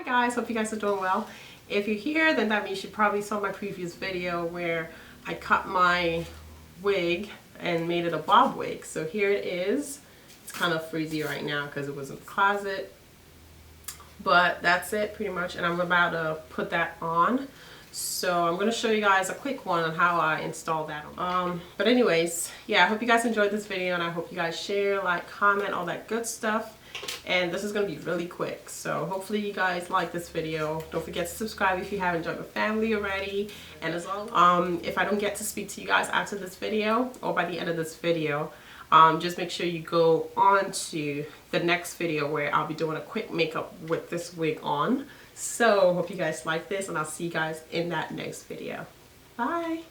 guys, hope you guys are doing well. If you're here, then that means you probably saw my previous video where I cut my wig and made it a bob wig. So here it is. It's kind of frizzy right now because it was in the closet, but that's it pretty much, and I'm about to put that on. So I'm going to show you guys a quick one on how I install that on. But anyways, yeah, I hope you guys enjoyed this video, and I hope you guys share, like, comment, all that good stuff. And this is going to be really quick, so hopefully you guys like this video. Don't forget to subscribe if you haven't joined my family already. And as always, if I don't get to speak to you guys after this video or by the end of this video, just make sure you go on to the next video where I'll be doing a quick makeup with this wig on. So hope you guys like this, and I'll see you guys in that next video. Bye.